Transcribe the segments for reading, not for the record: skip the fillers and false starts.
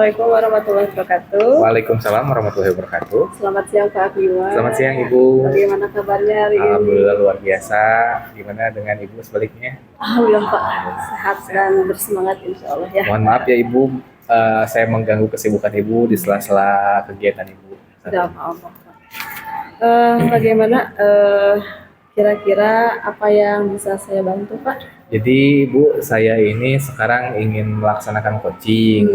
Assalamualaikum warahmatullahi wabarakatuh. Waalaikumsalam warahmatullahi wabarakatuh. Selamat siang Pak Bima. Selamat siang Ibu. Bagaimana kabarnya hari ini? Alhamdulillah luar biasa. Gimana dengan Ibu sebaliknya? Alhamdulillah Pak, sehat dan bersemangat insya Allah ya. Mohon maaf ya Ibu, saya mengganggu kesibukan Ibu di sela-sela kegiatan Ibu. Sudah apa-apa Pak. Bagaimana kira-kira apa yang bisa saya bantu Pak? Jadi Ibu, saya ini sekarang ingin melaksanakan coaching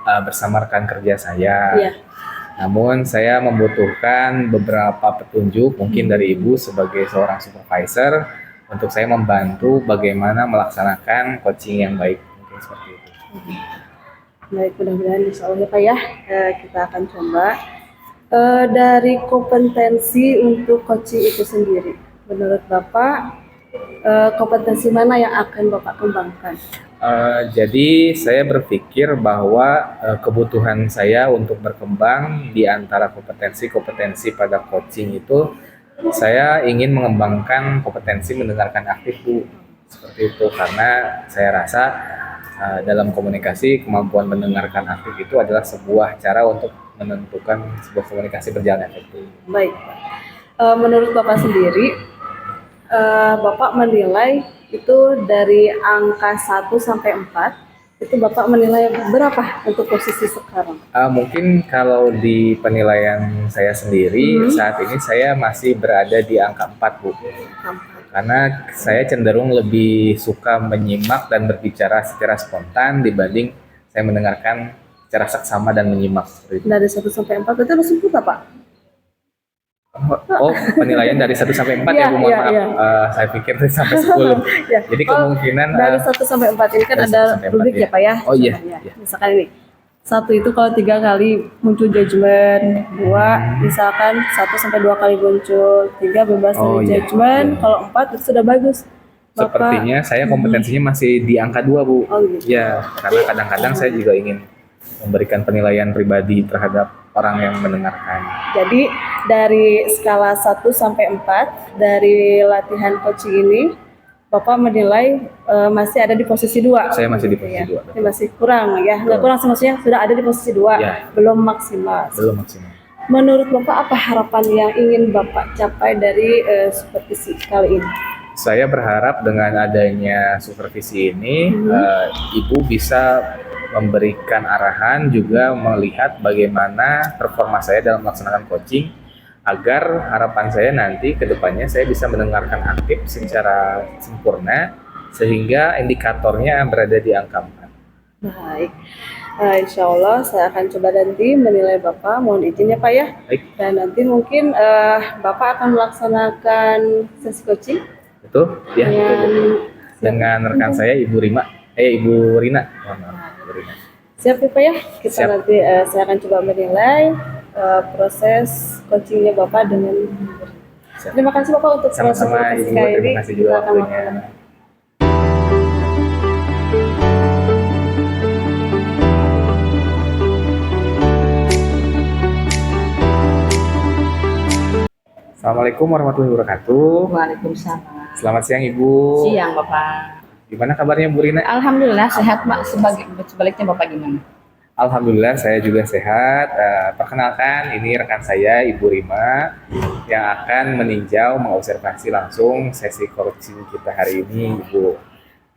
bersama rekan kerja saya. Iya. Namun saya membutuhkan beberapa petunjuk mungkin dari Ibu sebagai seorang supervisor untuk saya membantu bagaimana melaksanakan coaching yang baik, mungkin seperti itu. Baik, mudah-mudahan insya Allah ya Pak ya, kita akan coba. Dari kompetensi untuk coaching itu sendiri, menurut Bapak kompetensi mana yang akan Bapak kembangkan? Jadi saya berpikir bahwa kebutuhan saya untuk berkembang di antara kompetensi-kompetensi pada coaching itu, saya ingin mengembangkan kompetensi mendengarkan aktif Bu. Seperti itu, karena saya rasa dalam komunikasi kemampuan mendengarkan aktif itu adalah sebuah cara untuk menentukan sebuah komunikasi berjalan efektif. Baik Pak. Menurut Bapak sendiri, Bapak menilai itu dari angka 1 sampai 4, itu Bapak menilai berapa untuk posisi sekarang? Mungkin kalau di penilaian saya sendiri, saat ini saya masih berada di angka 4 Bu. Karena saya cenderung lebih suka menyimak dan berbicara secara spontan dibanding saya mendengarkan secara seksama dan menyimak. Dari 1 sampai 4 itu harus sempurna Pak? Oh, penilaian dari 1 sampai 4 ya Bu, mohon maaf. Saya pikir dari sampai 10. Ya. Jadi kemungkinan dari 1 sampai 4 ini kan ada rubrik ya Pak ya. Oh iya. Misalkan ini 1 itu kalau 3 kali muncul judgement, 2 misalkan 1 sampai 2 kali muncul, 3 bebas dari judgement, kalau 4 itu sudah bagus. Bapak, sepertinya saya kompetensinya masih di angka 2 Bu. Oh gitu. Ya, karena kadang-kadang saya juga ingin memberikan penilaian pribadi terhadap orang yang mendengarkan. Jadi dari skala 1 sampai 4 dari latihan coaching ini, Bapak menilai masih ada di posisi 2. Saya masih di posisi 2. Masih kurang ya. Nggak kurang, maksudnya sudah ada di posisi 2. Ya. Belum maksimal. Menurut Bapak apa harapan yang ingin Bapak capai dari supervisi kali ini? Saya berharap dengan adanya supervisi ini, Ibu bisa memberikan arahan, juga melihat bagaimana performa saya dalam melaksanakan coaching, agar harapan saya nanti ke depannya saya bisa mendengarkan aktif secara sempurna sehingga indikatornya berada di angka 4. Baik, insya Allah saya akan coba nanti menilai Bapak, mohon izin ya Pak ya. Baik. Dan nanti mungkin Bapak akan melaksanakan sesi coaching. Betul ya, dengan rekan saya Ibu Rina. Ibu Rina. Siap ya Pak ya, kita Siap. Nanti saya akan coba menilai proses coachingnya Bapak dengan Siap. Terima kasih Bapak untuk sama-sama Ibu, terima kasih juga waktunya. Assalamualaikum warahmatullahi wabarakatuh. Waalaikumsalam. Selamat siang Ibu. Siang Bapak. Gimana kabarnya Bu Rina? Alhamdulillah sehat Pak. Sebaliknya Bapak gimana? Alhamdulillah saya juga sehat. Perkenalkan, ini rekan saya Ibu Rima yang akan meninjau, mengobservasi langsung sesi coaching kita hari ini Ibu.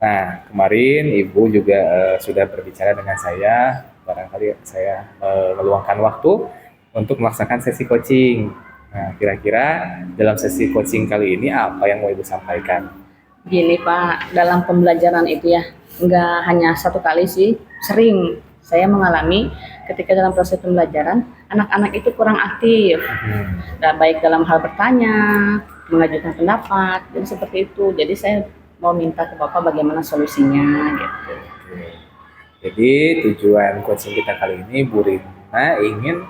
Nah, kemarin Ibu juga sudah berbicara dengan saya, barangkali saya meluangkan waktu untuk melaksanakan sesi coaching. Nah, kira-kira dalam sesi coaching kali ini apa yang mau Ibu sampaikan? Gini Pak, dalam pembelajaran itu ya, nggak hanya 1 kali sih, sering saya mengalami ketika dalam proses pembelajaran, anak-anak itu kurang aktif, baik dalam hal bertanya, mengajukan pendapat, dan seperti itu. Jadi saya mau minta ke Bapak bagaimana solusinya gitu. Jadi tujuan coaching kita kali ini, Bu Rina ingin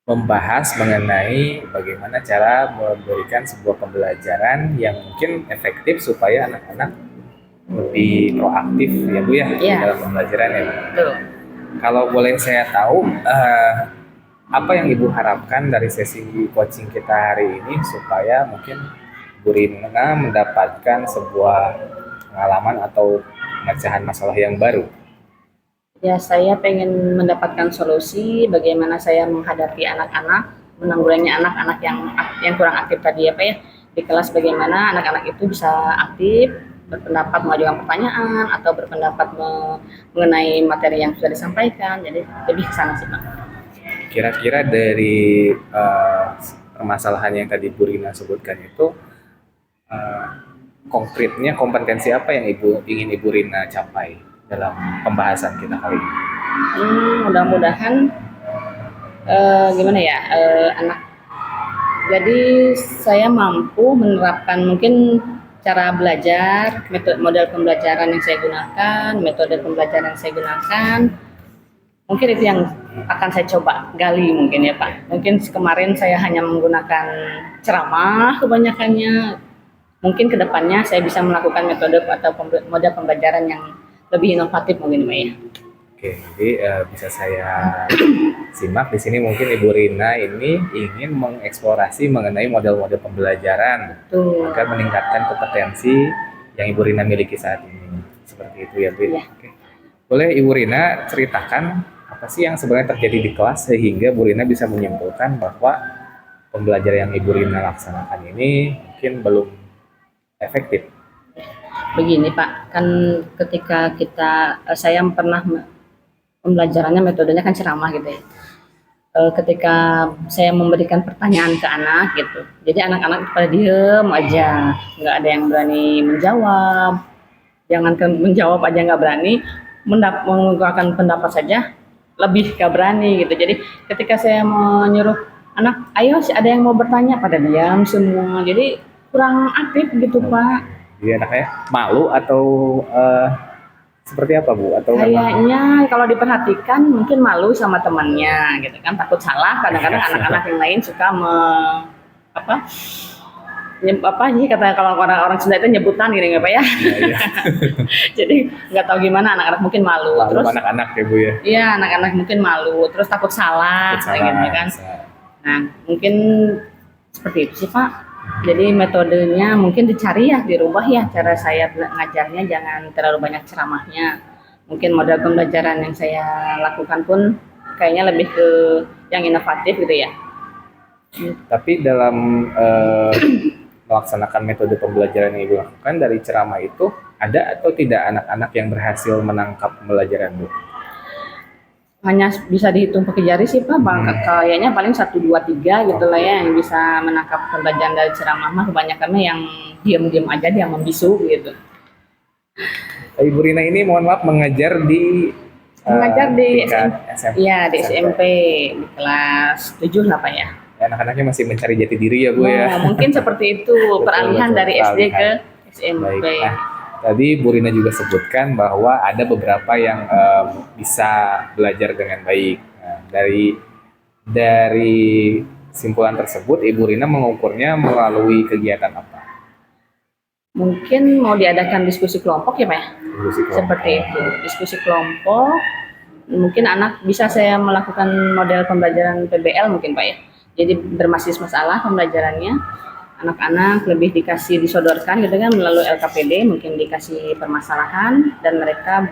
membahas mengenai bagaimana cara memberikan sebuah pembelajaran yang mungkin efektif supaya anak-anak lebih proaktif ya Bu ya, dalam pembelajaran ya Bu. Betul. Kalau boleh saya tahu, apa yang Ibu harapkan dari sesi coaching kita hari ini supaya mungkin Bu Rina mendapatkan sebuah pengalaman atau pemecahan masalah yang baru? Ya, saya pengen mendapatkan solusi bagaimana saya menghadapi anak-anak, menanggulangi anak-anak yang kurang aktif tadi ya Pak ya. Di kelas bagaimana anak-anak itu bisa aktif, berpendapat mengajukan pertanyaan atau berpendapat mengenai materi yang sudah disampaikan. Jadi lebih ke sana sih Pak. Kira-kira dari permasalahan yang tadi Bu Rina sebutkan itu, eh, konkretnya kompetensi apa yang ingin Ibu Rina capai dalam pembahasan kita kali ini? Mudah-mudahan gimana ya anak. Jadi saya mampu menerapkan mungkin cara belajar, metode model pembelajaran yang saya gunakan, metode pembelajaran yang saya gunakan. Mungkin itu yang akan saya coba gali mungkin ya Pak. Mungkin kemarin saya hanya menggunakan ceramah kebanyakannya. Mungkin kedepannya saya bisa melakukan metode atau model pembelajaran yang lebih inovatif mungkin Pak ya. Oke, jadi bisa saya simak di sini mungkin Ibu Rina ini ingin mengeksplorasi mengenai model-model pembelajaran Tuh. agar meningkatkan kompetensi yang Ibu Rina miliki saat ini. Seperti itu ya, Bu. Ya. Oke. Boleh Ibu Rina ceritakan apa sih yang sebenarnya terjadi di kelas sehingga Bu Rina bisa menyimpulkan bahwa pembelajaran yang Ibu Rina laksanakan ini mungkin belum efektif? Begini Pak, kan ketika saya pernah pembelajarannya metodenya kan ceramah gitu ya. Ketika saya memberikan pertanyaan ke anak gitu, jadi anak-anak pada diem aja, nggak ada yang berani menjawab. Jangankan menjawab aja nggak berani, mengungkapkan pendapat saja lebih nggak berani gitu. Jadi ketika saya menyuruh anak, ayo ada yang mau bertanya, pada diam semua. Jadi kurang aktif gitu Pak. Jadi anaknya malu atau seperti apa Bu? Atau memang Kayaknya kalau diperhatikan mungkin malu sama temannya gitu kan, takut salah. Kadang-kadang anak-anak yang lain suka apa apa sih kata kalau orang-orang Sunda itu nyebutan gitu nggak Pak ya. ya, Jadi nggak tahu gimana anak-anak mungkin malu. malu Terus anak-anak ya Bu ya? iya anak-anak mungkin malu, terus takut salah, Salah, gitu kan. bisa. Nah mungkin seperti itu sih Pak. Jadi metodenya mungkin dicari ya, dirubah ya cara saya ngajarnya, jangan terlalu banyak ceramahnya. Mungkin model pembelajaran yang saya lakukan pun kayaknya lebih ke yang inovatif gitu ya. Tapi dalam melaksanakan metode pembelajaran yang Ibu lakukan dari ceramah itu, ada atau tidak anak-anak yang berhasil menangkap pembelajaran Bu? Hanya bisa dihitung pakai jari sih Pak, kayaknya paling 1, 2, 3 gitu lah ya yang bisa menangkap pembelajaran dari ceramah mah. Kebanyakannya yang diam-diam aja, dia membisu gitu. Ibu Rina ini mohon maaf mengajar di Mengajar di tingkat SMP. Iya di SMP di kelas 7 lah Pak ya. Anak-anaknya masih mencari jati diri ya Bu ya. Nah, mungkin seperti itu peralihan betul, dari SD ke Baik. SMP. Nah, tadi Bu Rina juga sebutkan bahwa ada beberapa yang bisa belajar dengan baik. Nah, dari simpulan tersebut, Ibu Rina mengukurnya melalui kegiatan apa? Mungkin mau diadakan diskusi kelompok ya Pak ya? Diskusi kelompok. Seperti itu, diskusi kelompok. Mungkin anak bisa saya melakukan model pembelajaran PBL mungkin Pak ya. Jadi berbasis masalah pembelajarannya. Anak-anak lebih dikasih disodorkan gitu kan melalui LKPD, mungkin dikasih permasalahan dan mereka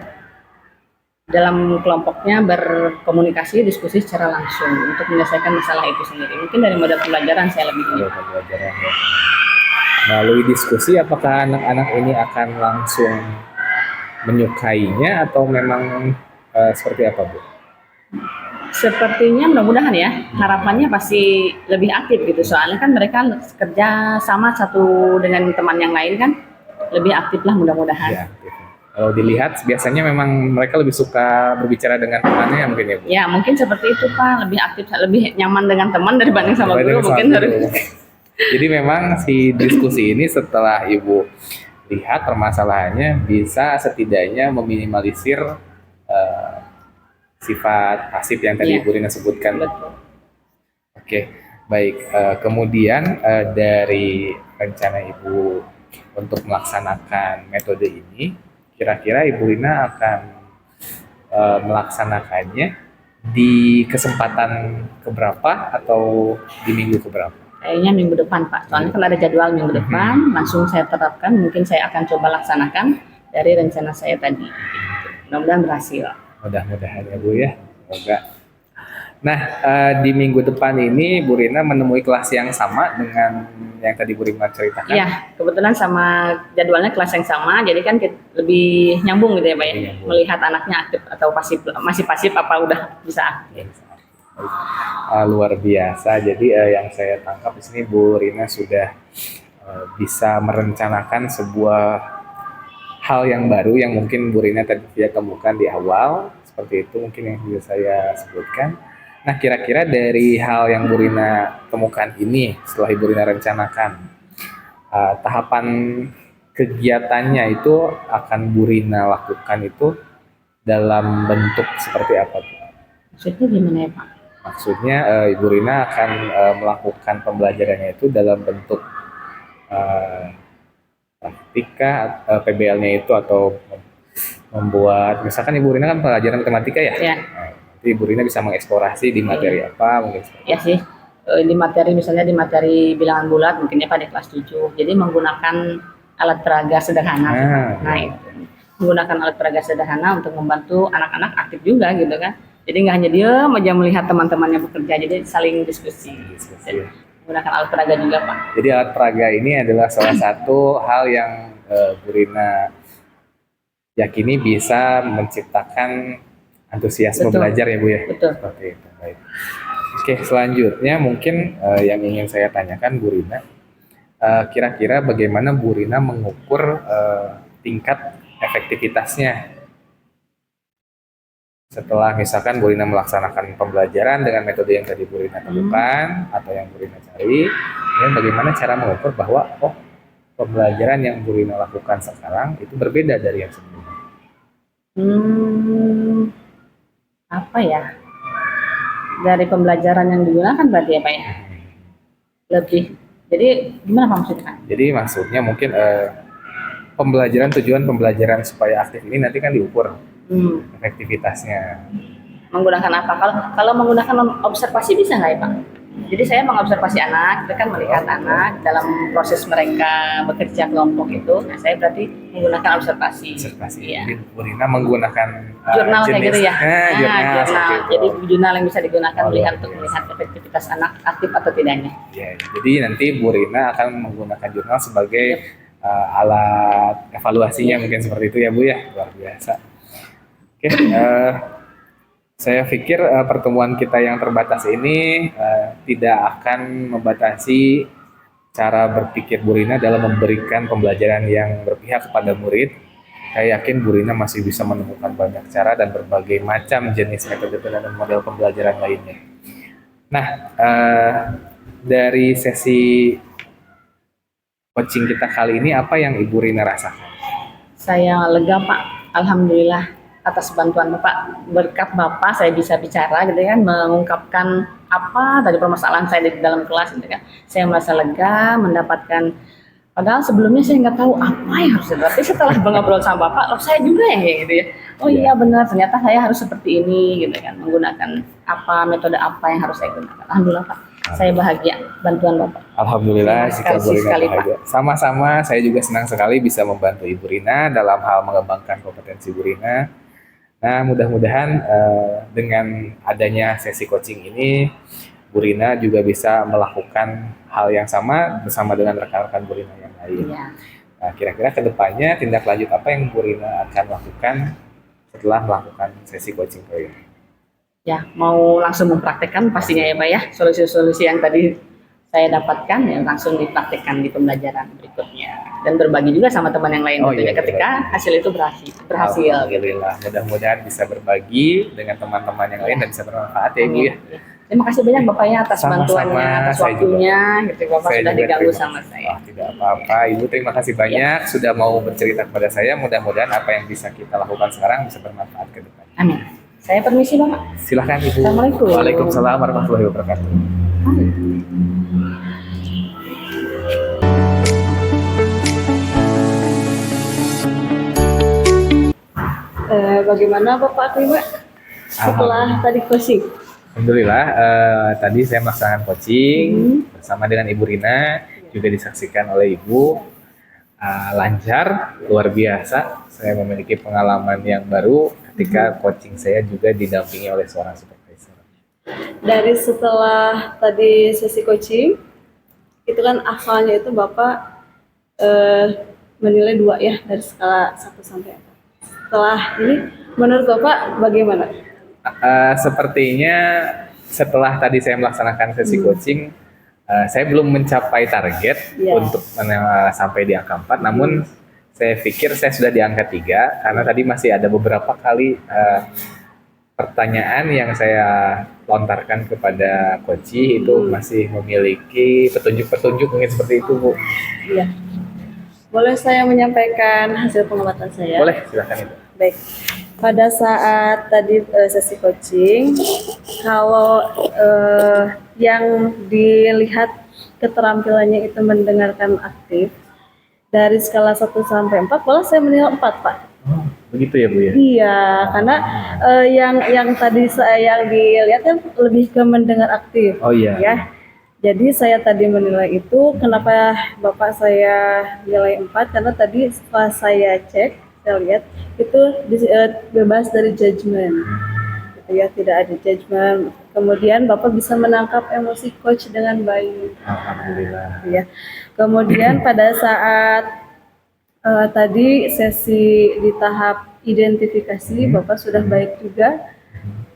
dalam kelompoknya berkomunikasi, diskusi secara langsung untuk menyelesaikan masalah itu sendiri. Mungkin dari model pembelajaran saya lebih Model pembelajaran ya. Melalui diskusi, apakah anak-anak ini akan langsung menyukainya atau memang seperti apa Bu? Sepertinya mudah-mudahan ya, harapannya pasti lebih aktif gitu, soalnya kan mereka kerja sama satu dengan teman yang lain kan, lebih aktif lah mudah-mudahan. Ya, gitu. Kalau dilihat biasanya memang mereka lebih suka berbicara dengan temannya mungkin ya Bu? Ya mungkin seperti itu Pak, lebih aktif, lebih nyaman dengan teman dibanding sama guru mungkin. Jadi memang si diskusi ini setelah Ibu lihat permasalahannya bisa setidaknya meminimalisir sifat pasif yang tadi Ibu Rina sebutkan. Betul. Oke, baik. Kemudian dari rencana Ibu untuk melaksanakan metode ini, kira-kira Ibu Rina akan melaksanakannya di kesempatan keberapa atau di minggu keberapa? Kayaknya minggu depan Pak, soalnya kan ada jadwal minggu depan, langsung saya terapkan, mungkin saya akan coba laksanakan dari rencana saya tadi. Mudah-mudahan berhasil. Mudah-mudahan ya Bu ya. Semoga. Nah, di minggu depan ini Bu Rina menemui kelas yang sama dengan yang tadi Bu Rina ceritakan. Iya, kebetulan sama jadwalnya kelas yang sama, jadi kan lebih nyambung gitu ya Pak ya. Lebih nyambung. Melihat anaknya aktif atau pasif, masih pasif apa udah bisa aktif. Luar biasa. Jadi yang saya tangkap di sini Bu Rina sudah bisa merencanakan sebuah hal yang baru yang mungkin Bu Rina tadi tidak temukan di awal. Seperti itu mungkin yang bisa saya sebutkan. Nah, kira-kira dari hal yang Bu Rina temukan ini setelah Ibu Rina rencanakan, tahapan kegiatannya itu akan Bu Rina lakukan itu dalam bentuk seperti apa Bu? Maksudnya gimana ya Pak? Maksudnya Ibu Rina akan melakukan pembelajarannya itu dalam bentuk praktika, PBL-nya itu atau membuat, misalkan Ibu Rina kan pelajaran matematika ya? Ya. Nanti Ibu Rina bisa mengeksplorasi di materi apa mungkin seperti Ya sih, di materi misalnya di materi bilangan bulat mungkin ya pada kelas 7. Jadi menggunakan alat peraga sederhana. Nah, itu. Menggunakan alat peraga sederhana untuk membantu anak-anak aktif juga gitu kan. Jadi nggak hanya diam aja melihat teman-temannya bekerja, jadi saling diskusi. diskusi. Menggunakan alat peraga juga Pak. Jadi alat peraga ini adalah salah satu hal yang Bu Rina yakini bisa menciptakan antusiasme Betul. belajar ya Bu ya. Betul. Seperti itu. Baik. Oke, selanjutnya mungkin yang ingin saya tanyakan Bu Rina, kira-kira bagaimana Bu Rina mengukur tingkat efektivitasnya setelah misalkan Bu Rina melaksanakan pembelajaran dengan metode yang tadi Bu Rina temukan atau yang Bu Rina cari, dan bagaimana cara mengukur bahwa pembelajaran yang Bu Rina lakukan sekarang itu berbeda dari yang sebelumnya. Apa ya? Dari pembelajaran yang digunakan berarti ya Pak ya? Lebih. Jadi gimana Pak maksudnya? Jadi maksudnya mungkin tujuan pembelajaran supaya aktif ini nanti kan diukur efektivitasnya. Menggunakan apa? Kalau menggunakan observasi bisa nggak ya Pak? Jadi saya mengobservasi anak, itu kan melihat anak dalam proses mereka bekerja kelompok itu. Nah, saya berarti menggunakan observasi. Observasi. Iya. Jadi Bu Rina menggunakan Jurnal kayak gitu ya? jurnal. seperti itu. Jadi jurnal yang bisa digunakan melihat efektivitas anak aktif atau tidaknya. Ya, jadi nanti Bu Rina akan menggunakan jurnal sebagai alat evaluasinya mungkin seperti itu ya Bu ya. Luar biasa. Oke, saya pikir pertemuan kita yang terbatas ini tidak akan membatasi cara berpikir Bu Rina dalam memberikan pembelajaran yang berpihak kepada murid. Saya yakin Bu Rina masih bisa menemukan banyak cara dan berbagai macam jenis metode dan model pembelajaran lainnya. Nah, dari sesi coaching kita kali ini, apa yang Ibu Rina rasakan? Saya lega Pak, alhamdulillah atas bantuan Bapak. Berkat Bapak saya bisa bicara gitu kan, mengungkapkan apa tadi permasalahan saya di dalam kelas gitu kan. Saya merasa lega, mendapatkan, padahal sebelumnya saya nggak tahu apa yang harus saya. Tapi setelah ngobrol sama Bapak, saya juga yang kayak gitu ya. Oh iya benar, ternyata saya harus seperti ini gitu kan, menggunakan metode apa yang harus saya gunakan. Alhamdulillah Pak, saya bahagia bantuan Bapak. Alhamdulillah jika Bu Rina sekali, bahagia. Sama-sama, saya juga senang sekali bisa membantu Ibu Rina dalam hal mengembangkan kompetensi Bu Rina. Nah, mudah-mudahan dengan adanya sesi coaching ini, Bu Rina juga bisa melakukan hal yang sama bersama dengan rekan-rekan Bu Rina yang lain. Iya. Nah, kira-kira ke depannya tindak lanjut apa yang Bu Rina akan lakukan setelah melakukan sesi coaching kali ini? Ya, mau langsung mempraktekkan pastinya ya Pak ya, solusi-solusi yang tadi saya dapatkan ya langsung dipraktekkan di pembelajaran berikutnya dan berbagi juga sama teman yang lain gitu ya, ketika hasil itu berhasil gitu. Mudah-mudahan bisa berbagi dengan teman-teman yang lain dan bisa bermanfaat ya Ibu ya. Terima kasih banyak Bapak ya atas Sama-sama, bantuannya, atas saya waktunya gitu. Bapak Saya sudah juga diganggu terima sama kasih. saya. Tidak apa-apa Ibu, terima kasih banyak sudah mau bercerita kepada saya. Mudah-mudahan apa yang bisa kita lakukan sekarang bisa bermanfaat ke depan. Amin. Saya permisi Bapak. Silakan Ibu. Assalamualaikum. Waalaikumsalam warahmatullahi wabarakatuh. Bagaimana Bapak terima setelah tadi coaching? Alhamdulillah, tadi saya melaksanakan coaching bersama dengan Ibu Rina, juga disaksikan oleh Ibu. lancar, luar biasa. Saya memiliki pengalaman yang baru ketika coaching saya juga didampingi oleh seorang supervisor. Dari setelah tadi sesi coaching, itu kan asalnya itu Bapak menilai 2 ya dari skala 1 sampai 4. Setelah ini, menurut Bapak bagaimana? Sepertinya setelah tadi saya melaksanakan sesi coaching, saya belum mencapai target untuk sampai di angka 4, namun saya pikir saya sudah di angka 3 karena tadi masih ada beberapa kali pertanyaan yang saya lontarkan kepada coach itu masih memiliki petunjuk-petunjuk mungkin seperti itu, Bu. Iya. Boleh saya menyampaikan hasil pengamatan saya? Boleh, silakan itu. Baik. Pada saat tadi sesi coaching, kalau yang dilihat keterampilannya itu mendengarkan aktif, dari skala 1 sampai 4, malah saya menilai 4, Pak. Begitu ya, Bu ya? Iya, karena yang tadi yang dilihat kan lebih ke mendengar aktif. Oh iya. Ya. Jadi saya tadi menilai itu, kenapa Bapak saya nilai 4? Karena tadi setelah saya cek, saya lihat itu bebas dari judgement. Gitu ya, tidak ada judgement. Kemudian Bapak bisa menangkap emosi coach dengan baik. Alhamdulillah. Ya. Kemudian pada saat tadi sesi di tahap identifikasi, Bapak sudah baik juga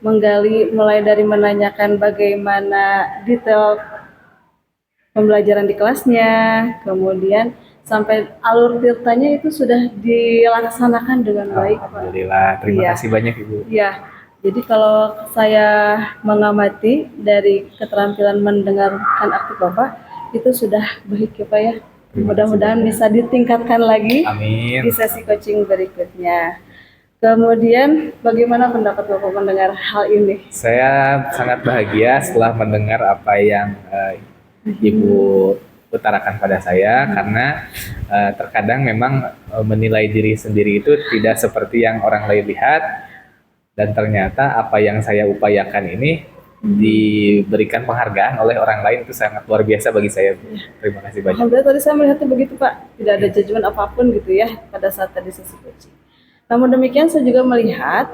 menggali, mulai dari menanyakan bagaimana detail pembelajaran di kelasnya, kemudian sampai alur tirtanya itu sudah dilaksanakan dengan baik. Alhamdulillah, terima kasih banyak Ibu. Ya, jadi kalau saya mengamati dari keterampilan mendengarkan aktif Bapak, itu sudah baik ya Pak ya. Mudah-mudahan bisa ditingkatkan lagi. Amin. Di sesi coaching berikutnya. Kemudian bagaimana pendapat Bapak mendengar hal ini? Saya sangat bahagia setelah mendengar apa yang Ibu utarakan pada saya, karena terkadang memang menilai diri sendiri itu tidak seperti yang orang lain lihat, dan ternyata apa yang saya upayakan ini diberikan penghargaan oleh orang lain, itu sangat luar biasa bagi saya. Terima kasih banyak. Alhamdulillah, tadi saya melihatnya begitu Pak, tidak ada judgement apapun gitu ya pada saat tadi sesi coaching. Namun demikian saya juga melihat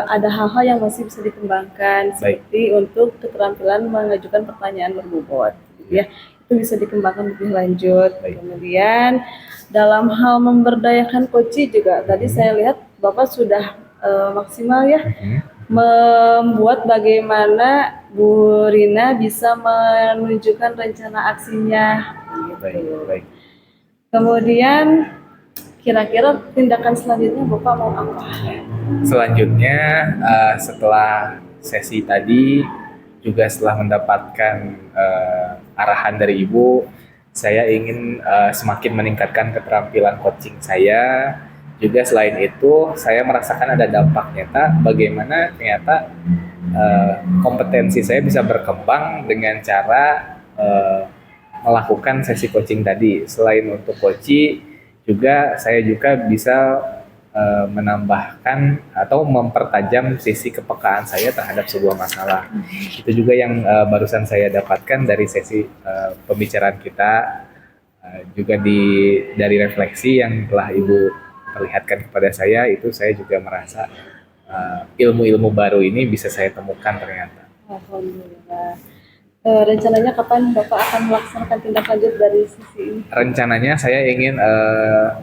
ada hal-hal yang masih bisa dikembangkan, seperti untuk keterampilan mengajukan pertanyaan berbobot, gitu ya. Itu bisa dikembangkan lebih lanjut. Kemudian dalam hal memberdayakan coach juga, tadi saya lihat Bapak sudah maksimal ya, membuat bagaimana Bu Rina bisa menunjukkan rencana aksinya. Gitu. Baik. Kemudian kira-kira tindakan selanjutnya Bapak mau apa? Selanjutnya setelah sesi tadi, juga setelah mendapatkan arahan dari Ibu, saya ingin semakin meningkatkan keterampilan coaching saya. Juga selain itu, saya merasakan ada dampak nyata bagaimana ternyata kompetensi saya bisa berkembang dengan cara melakukan sesi coaching tadi. Selain untuk coaching, juga saya juga bisa menambahkan atau mempertajam sisi kepekaan saya terhadap sebuah masalah. Itu juga yang barusan saya dapatkan dari sesi pembicaraan kita, juga dari refleksi yang telah Ibu perlihatkan kepada saya. Itu saya juga merasa ilmu-ilmu baru ini bisa saya temukan ternyata. Alhamdulillah. Rencananya kapan Bapak akan melaksanakan tindak lanjut dari sesi ini? Rencananya saya ingin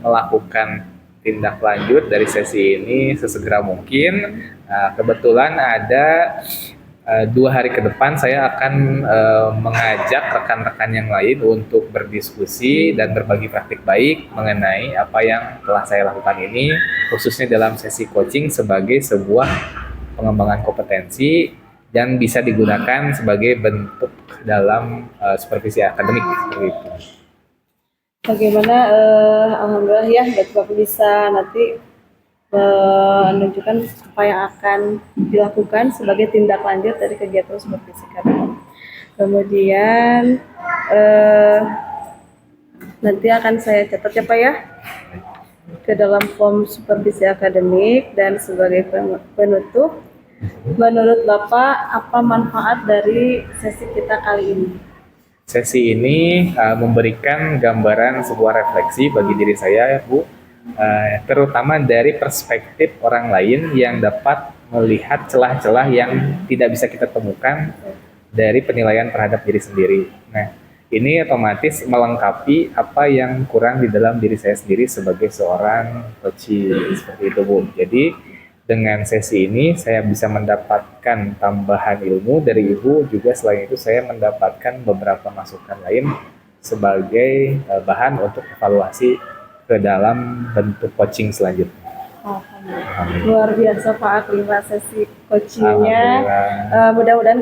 melakukan tindak lanjut dari sesi ini sesegera mungkin. Kebetulan ada 2 hari ke depan saya akan mengajak rekan-rekan yang lain untuk berdiskusi dan berbagi praktik baik mengenai apa yang telah saya lakukan ini, khususnya dalam sesi coaching sebagai sebuah pengembangan kompetensi dan bisa digunakan sebagai bentuk dalam supervisi akademik seperti itu. Bagaimana alhamdulillah ya Bapak bisa nanti menunjukkan apa yang akan dilakukan sebagai tindak lanjut dari kegiatan supervisi akademik. Kemudian nanti akan saya catat ya Pak ya ke dalam form supervisi akademik. Dan sebagai penutup, menurut Bapak apa manfaat dari sesi kita kali ini? Sesi ini memberikan gambaran sebuah refleksi bagi diri saya, Bu, terutama dari perspektif orang lain yang dapat melihat celah-celah yang tidak bisa kita temukan dari penilaian terhadap diri sendiri. Nah, ini otomatis melengkapi apa yang kurang di dalam diri saya sendiri sebagai seorang coaching, seperti itu, Bu. Jadi dengan sesi ini saya bisa mendapatkan tambahan ilmu dari Ibu, juga selain itu saya mendapatkan beberapa masukan lain sebagai bahan untuk evaluasi ke dalam bentuk coaching selanjutnya. Alhamdulillah. Luar biasa Pak Aklima sesi coachingnya. Alhamdulillah. Mudah-mudahan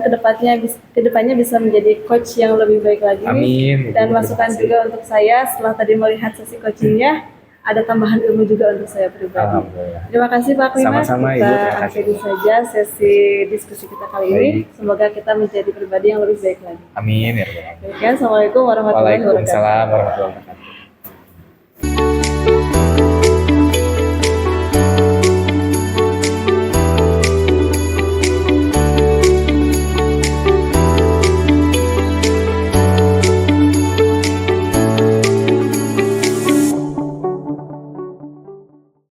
kedepannya bisa menjadi coach yang lebih baik lagi. Amin. Dan Terima masukan kasih. juga untuk saya setelah tadi melihat sesi coachingnya, ada tambahan ilmu juga untuk saya pribadi. Alhamdulillah. Terima kasih Pak Aklima. Sama-sama, Kita Ibu. Terima kasih. akhiri saja sesi diskusi kita kali ini. Baik. Semoga kita menjadi pribadi yang lebih baik lagi. Amin ya Rabbal Alamin. Demikian, Assalamualaikum warahmatullahi wabarakatuh. Waalaikumsalam warahmatullahi wabarakatuh.